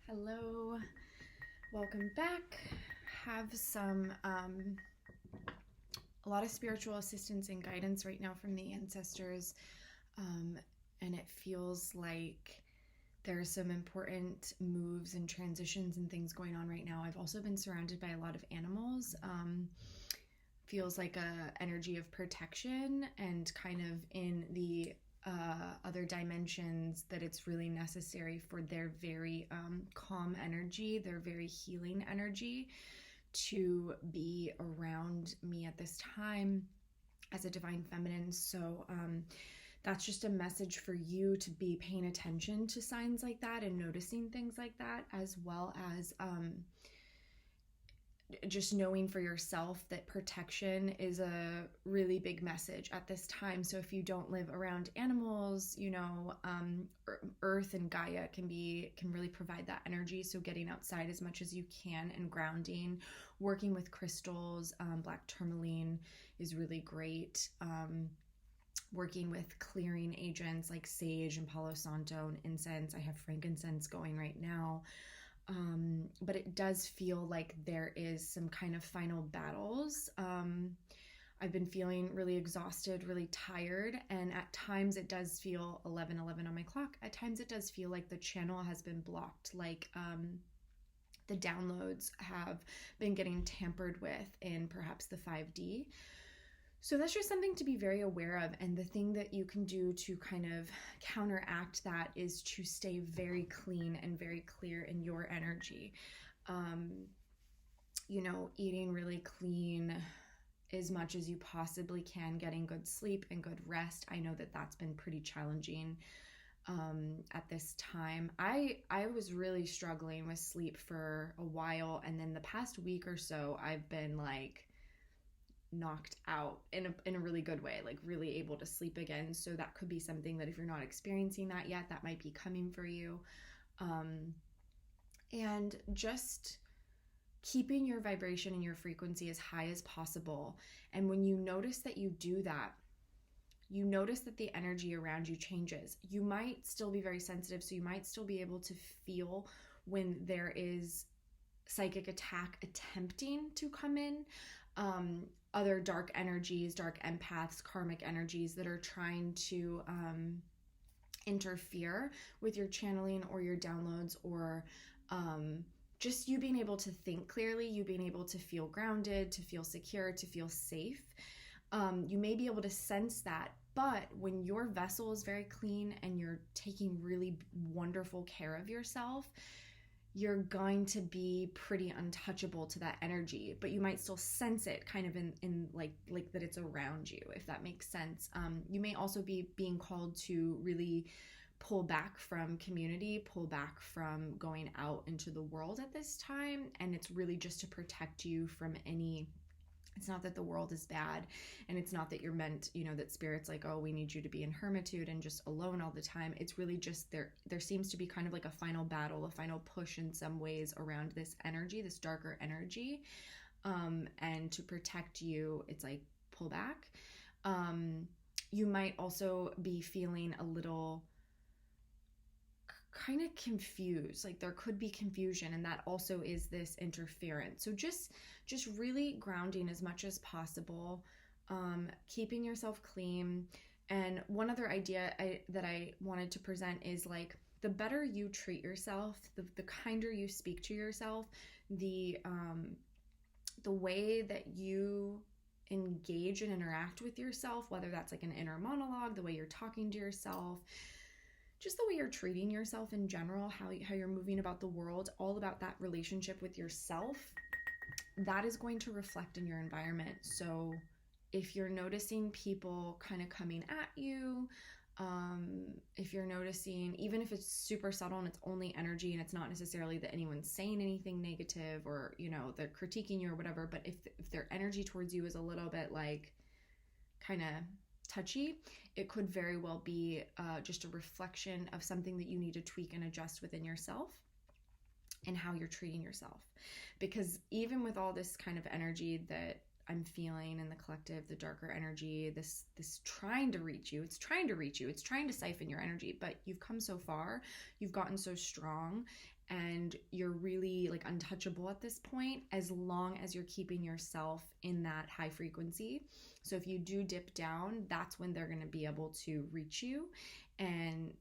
Hello, welcome back. Have some a lot of spiritual assistance and guidance right now from the ancestors, and it feels like there are some important moves and transitions and things going on right now. I've also been surrounded by a lot of animals. Feels like a energy of protection and kind of in the other dimensions that it's really necessary for their very calm energy, their very healing energy to be around me at this time as a divine feminine. So that's just a message for you to be paying attention to signs like that and noticing things like that, as well as just knowing for yourself that protection is a really big message at this time. So if you don't live around animals, Earth and Gaia can really provide that energy. So getting outside as much as you can and grounding, working with crystals, black tourmaline is really great. Working with clearing agents like sage and Palo Santo and incense. I have frankincense going right now. But it does feel like there is some kind of final battles. I've been feeling really exhausted, really tired, and at times it does feel 11:11 on my clock. At times it does feel like the channel has been blocked, like the downloads have been getting tampered with in perhaps the 5D. So that's just something to be very aware of. And the thing that you can do to kind of counteract that is to stay very clean and very clear in your energy. Eating really clean as much as you possibly can, getting good sleep and good rest. I know that that's been pretty challenging at this time. I was really struggling with sleep for a while. And then the past week or so, I've been like knocked out in a really good way, like really able to sleep again. So that could be something that if you're not experiencing that yet, that might be coming for you. And just keeping your vibration and your frequency as high as possible. And when you notice that you do that, you notice that the energy around you changes. You might still be very sensitive, so you might still be able to feel when there is psychic attack attempting to come in. Other dark energies, dark empaths, karmic energies that are trying to interfere with your channeling or your downloads, or just you being able to think clearly, you being able to feel grounded, to feel secure, to feel safe. You may be able to sense that, but when your vessel is very clean and you're taking really wonderful care of yourself, you're going to be pretty untouchable to that energy, but you might still sense it kind of in like that it's around you, if that makes sense. You may also be being called to really pull back from community, pull back from going out into the world at this time. And it's really just to protect you from it's not that the world is bad, and it's not that you're meant, that spirit's like, oh, we need you to be in hermitude and just alone all the time. It's really just there seems to be kind of like a final battle, a final push in some ways around this energy, this darker energy. And to protect you, it's like pull back. You might also be feeling a little kind of confused, like there could be confusion, and that also is this interference. So just really grounding as much as possible, keeping yourself clean. And one other idea that I wanted to present is like, the better you treat yourself, the kinder you speak to yourself, the way that you engage and interact with yourself, whether that's like an inner monologue, the way you're talking to yourself, just the way you're treating yourself in general, how you're moving about the world, all about that relationship with yourself, that is going to reflect in your environment. So if you're noticing people kind of coming at you, if you're noticing, even if it's super subtle and it's only energy and it's not necessarily that anyone's saying anything negative or, they're critiquing you or whatever, but if their energy towards you is a little bit like kind of touchy, it could very well be just a reflection of something that you need to tweak and adjust within yourself and how you're treating yourself. Because even with all this kind of energy that I'm feeling in the collective, the darker energy, this trying to reach you, it's trying to siphon your energy, but you've come so far, you've gotten so strong, and you're really like untouchable at this point, as long as you're keeping yourself in that high frequency. So if you do dip down, that's when they're going to be able to reach you. And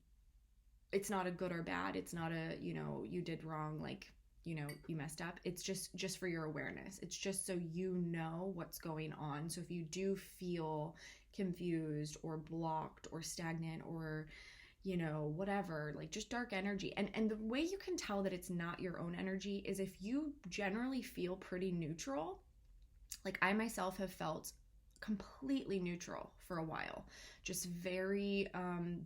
it's not a good or bad. It's not a, you did wrong, like, you messed up. It's just for your awareness. It's just so you know what's going on. So if you do feel confused or blocked or stagnant or whatever, like just dark energy. And the way you can tell that it's not your own energy is if you generally feel pretty neutral. Like I myself have felt completely neutral for a while, just very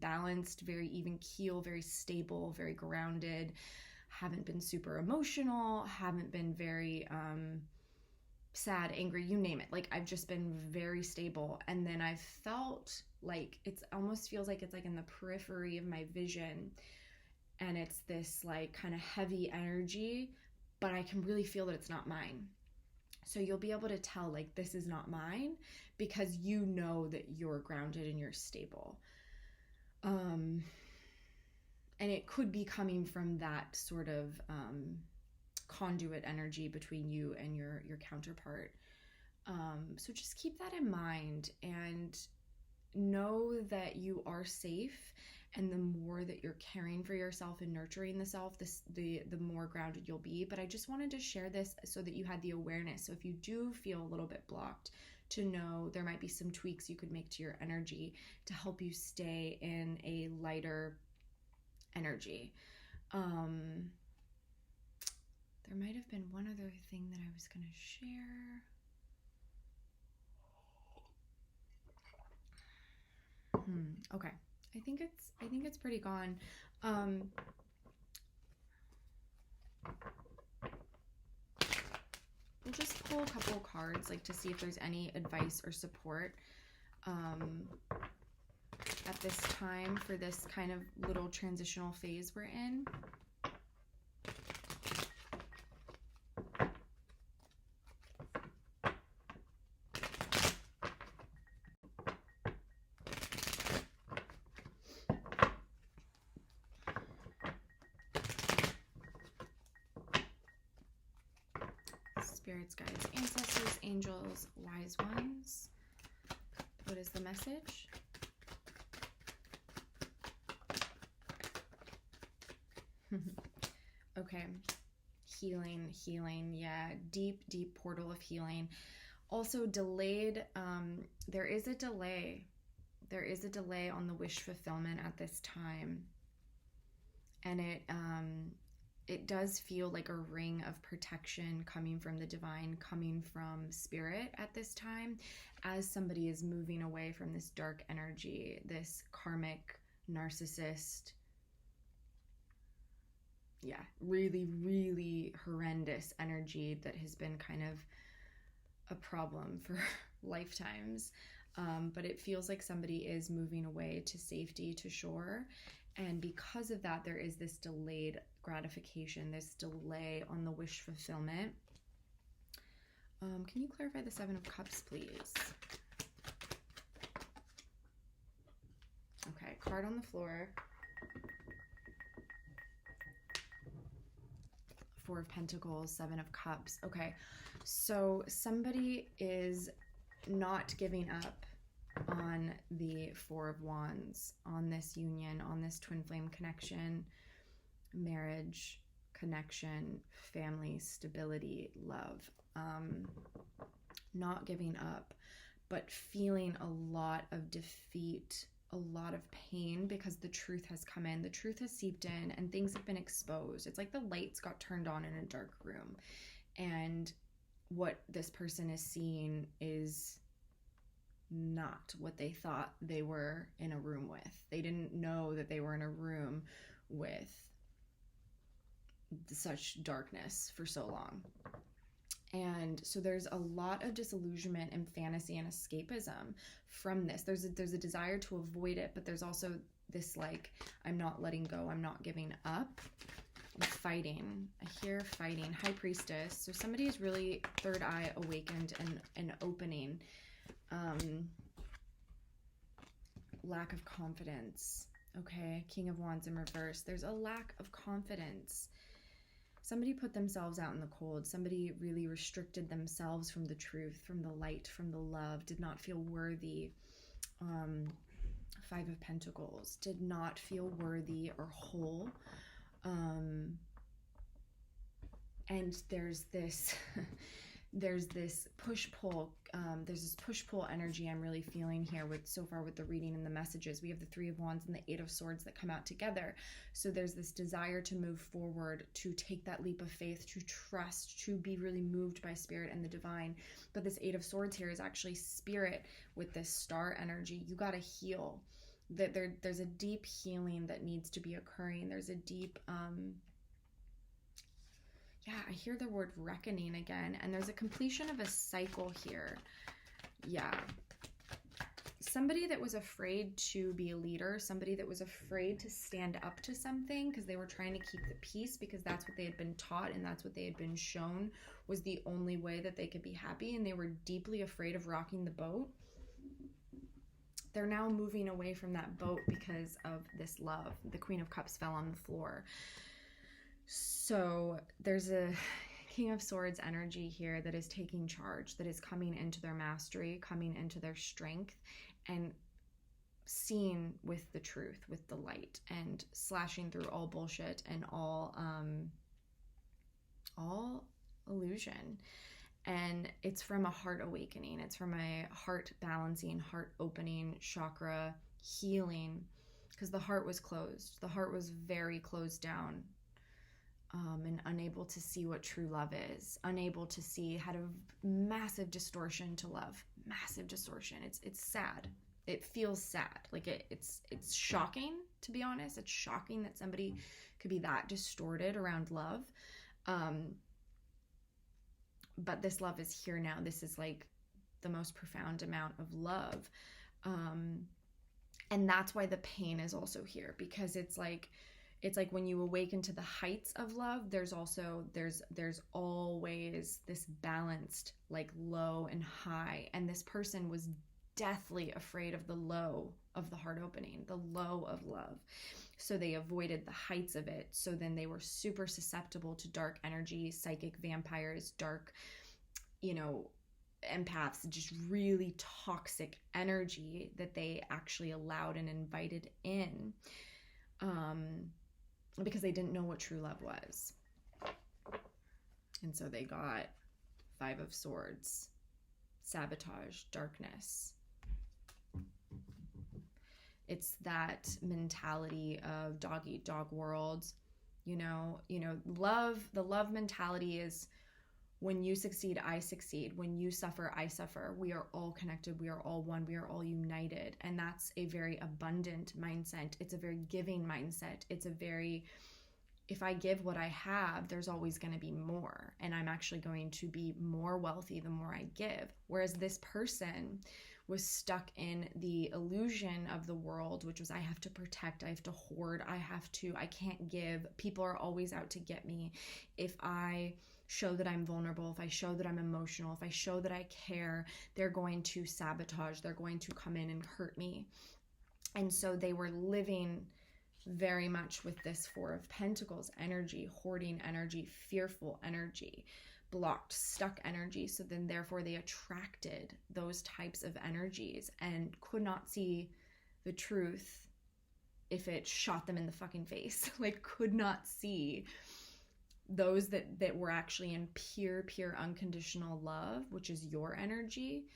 balanced, very even keel, very stable, very grounded. Haven't been super emotional, haven't been very sad, angry, you name it. Like I've just been very stable. And then I've felt like it's almost feels like it's like in the periphery of my vision, and it's this like kind of heavy energy, but I can really feel that it's not mine. So you'll be able to tell like this is not mine because you know that you're grounded and you're stable. And it could be coming from that sort of conduit energy between you and your counterpart. So just keep that in mind and know that you are safe. And the more that you're caring for yourself and nurturing the self, the more grounded you'll be. But I just wanted to share this so that you had the awareness. So if you do feel a little bit blocked, to know there might be some tweaks you could make to your energy to help you stay in a lighter energy. There might have been one other thing that I was going to share. Okay. I think it's pretty gone. We'll just pull a couple cards like to see if there's any advice or support at this time for this kind of little transitional phase we're in. Spirits, guides, ancestors, angels, wise ones. What is the message? Okay. Healing. Yeah. Deep portal of healing. Also delayed. There is a delay. There is a delay on the wish fulfillment at this time. And it does feel like a ring of protection coming from the divine, coming from spirit at this time, as somebody is moving away from this dark energy, this karmic narcissist. Yeah, really horrendous energy that has been kind of a problem for lifetimes. But it feels like somebody is moving away to safety, to shore. And because of that, there is this delayed gratification, this delay on the wish fulfillment. Can you clarify the Seven of Cups, please? Okay, card on the floor. Four of Pentacles, Seven of Cups. Okay, so somebody is not giving up on the Four of Wands, on this union, on this twin flame connection, marriage, connection, family, stability, love. Not giving up, but feeling a lot of defeat, a lot of pain, because the truth has come in, the truth has seeped in, and things have been exposed. It's like the lights got turned on in a dark room, and what this person is seeing is not what they thought they were in a room with. They didn't know that they were in a room with such darkness for so long. And so there's a lot of disillusionment and fantasy and escapism from this. There's a desire to avoid it, but there's also this like, I'm not letting go, I'm not giving up. I'm fighting. I hear fighting. High Priestess. So somebody is really third eye awakened and opening. Lack of confidence. Okay, King of Wands in reverse. There's a lack of confidence. Somebody put themselves out in the cold. Somebody really restricted themselves from the truth, from the light, from the love, did not feel worthy. Five of Pentacles, did not feel worthy or whole. And there's this there's this push-pull energy I'm really feeling here with so far with the reading and the messages. We have the Three of Wands and the Eight of Swords that come out together. So there's this desire to move forward, to take that leap of faith, to trust, to be really moved by spirit and the divine. But this Eight of Swords here is actually spirit with this star energy. You got to heal. There's a deep healing that needs to be occurring. There's a deep I hear the word reckoning again, and there's a completion of a cycle here. Yeah. Somebody that was afraid to be a leader, somebody that was afraid to stand up to something because they were trying to keep the peace because that's what they had been taught and that's what they had been shown was the only way that they could be happy, and they were deeply afraid of rocking the boat. They're now moving away from that boat because of this love. The Queen of Cups fell on the floor. So there's a King of Swords energy here that is taking charge, that is coming into their mastery, coming into their strength, and seeing with the truth, with the light, and slashing through all bullshit and all illusion. And it's from a heart awakening. It's from a heart balancing, heart opening, chakra healing, because the heart was closed. The heart was very closed down. And unable to see what true love is, unable to see, had a massive distortion to love, massive distortion. It's sad. It feels sad. Like it's shocking, to be honest. It's shocking that somebody could be that distorted around love. But this love is here now. This is like the most profound amount of love. And that's why the pain is also here, because it's like when you awaken to the heights of love, there's always this balanced, like low and high. And this person was deathly afraid of the low of the heart opening, the low of love. So they avoided the heights of it. So then they were super susceptible to dark energy, psychic vampires, dark, empaths, just really toxic energy that they actually allowed and invited in. Because they didn't know what true love was. And so they got Five of Swords, sabotage, darkness. It's that mentality of dog eat dog world. Love, the love mentality is when you succeed, I succeed. When you suffer, I suffer. We are all connected. We are all one. We are all united. And that's a very abundant mindset. It's a very giving mindset. It's a very, if I give what I have, there's always going to be more. And I'm actually going to be more wealthy the more I give. Whereas this person was stuck in the illusion of the world, which was I have to protect, I have to hoard, I can't give. People are always out to get me. If I show that I'm vulnerable, if I show that I'm emotional, if I show that I care, they're going to sabotage, they're going to come in and hurt me. And so they were living very much with this Four of Pentacles energy, hoarding energy, fearful energy, blocked, stuck energy. So then therefore they attracted those types of energies and could not see the truth if it shot them in the fucking face. Like could not see those that were actually in pure unconditional love, which is your energy.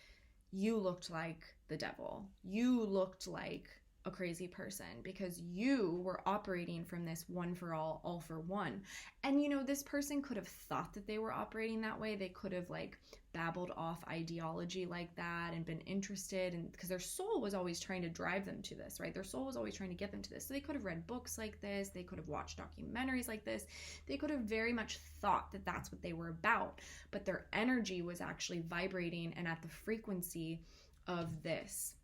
You looked like the devil. You looked like a crazy person because you were operating from this one for all for one. And this person could have thought that they were operating that way. They could have like babbled off ideology like that and been interested, and because their soul was always trying to drive them to this, right? Their soul was always trying to get them to this. So they could have read books like this. They could have watched documentaries like this. They could have very much thought that that's what they were about, but their energy was actually vibrating and at the frequency of this.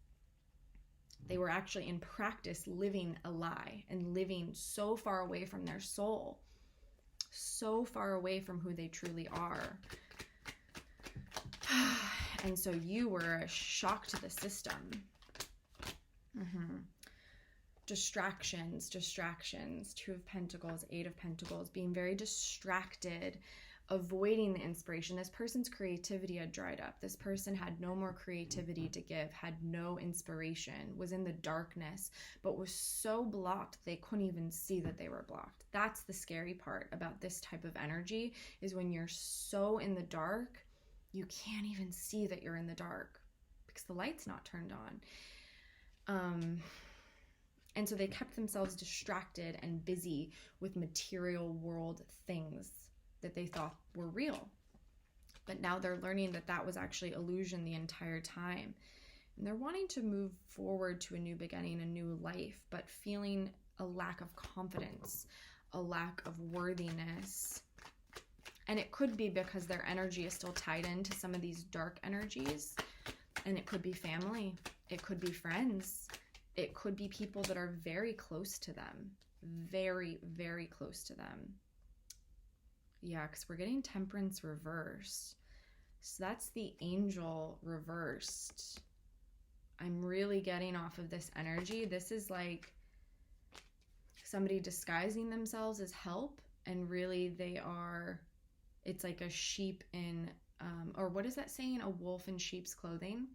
They were actually in practice living a lie and living so far away from their soul, so far away from who they truly are. And so you were a shock to the system. distractions. Two of Pentacles, Eight of Pentacles, being very distracted, avoiding the inspiration. This person's creativity had dried up. This person had no more creativity to give, had no inspiration, was in the darkness, but was so blocked they couldn't even see that they were blocked. That's the scary part about this type of energy, is when you're so in the dark, you can't even see that you're in the dark because the light's not turned on. And so they kept themselves distracted and busy with material world things that they thought were real. But now they're learning that that was actually illusion the entire time. And they're wanting to move forward to a new beginning, a new life, but feeling a lack of confidence, a lack of worthiness. And it could be because their energy is still tied into some of these dark energies. And it could be family. It could be friends. It could be people that are very close to them. Very, very close to them. Yeah, because we're getting Temperance reversed. So that's the Angel reversed. I'm really getting off of this energy. This is like somebody disguising themselves as help, and really they are, it's like a sheep in, or what is that saying? A wolf in sheep's clothing.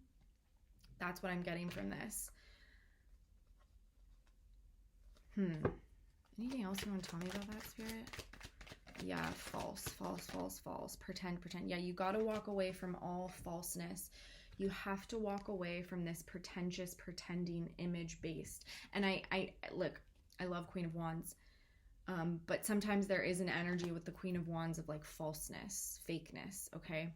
That's what I'm getting from this. Anything else you want to tell me about that, Spirit? Yeah, false. Pretend. Yeah, you got to walk away from all falseness. You have to walk away from this pretentious, pretending, image-based. And I look, I love Queen of Wands, but sometimes there is an energy with the Queen of Wands of like falseness, fakeness, okay?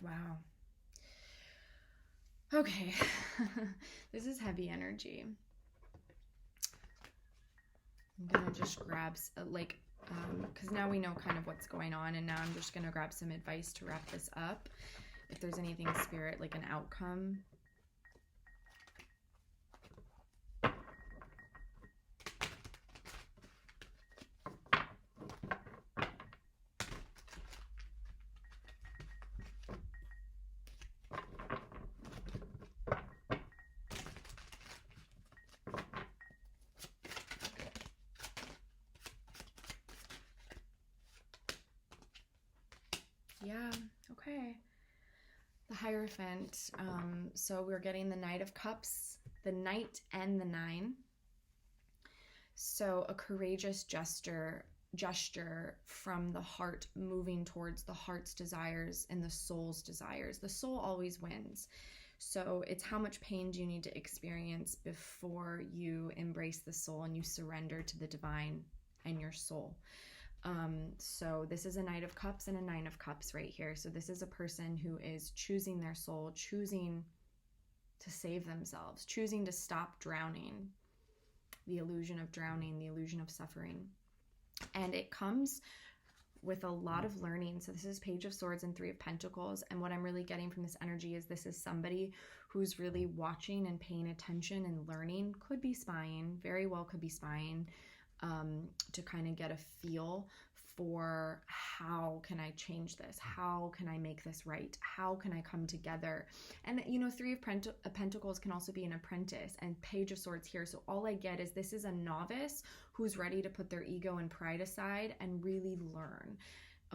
Wow. Okay. This is heavy energy. I'm gonna just grab because now we know kind of what's going on, and now I'm just gonna grab some advice to wrap this up. If there's anything, Spirit, like an outcome. Yeah, okay. The Hierophant. So we're getting the Knight of Cups, the Knight and the Nine. So a courageous gesture from the heart, moving towards the heart's desires and the soul's desires. The soul always wins. So it's how much pain do you need to experience before you embrace the soul and you surrender to the divine and your soul. So this is a Knight of Cups and a Nine of Cups right here. So this is a person who is choosing their soul, choosing to save themselves, choosing to stop drowning, the illusion of drowning, the illusion of suffering. And it comes with a lot of learning. So this is Page of Swords and Three of Pentacles. And what I'm really getting from this energy is this is somebody who's really watching and paying attention and learning, could be spying, very well could be spying, to kind of get a feel for how can I change this? How can I make this right? How can I come together? And you know, Three of Pentacles can also be an apprentice, and Page of Swords here. So all I get is this is a novice who's ready to put their ego and pride aside and really learn.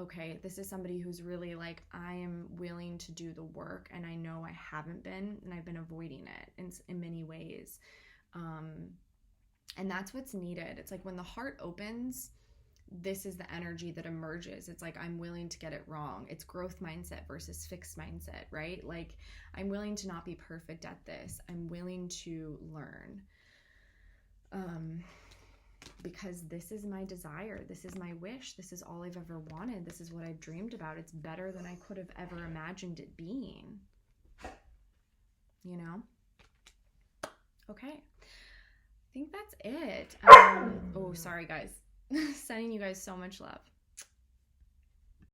Okay, this is somebody who's really like, I am willing to do the work, and I know I haven't been, and I've been avoiding it in many ways. And that's what's needed. It's like when the heart opens, this is the energy that emerges. It's like, I'm willing to get it wrong. It's growth mindset versus fixed mindset, right? Like, I'm willing to not be perfect at this. I'm willing to learn. Because this is my desire. This is my wish. This is all I've ever wanted. This is what I've dreamed about. It's better than I could have ever imagined it being. You know? Okay. I think that's it. Oh, sorry, guys. Sending you guys so much love.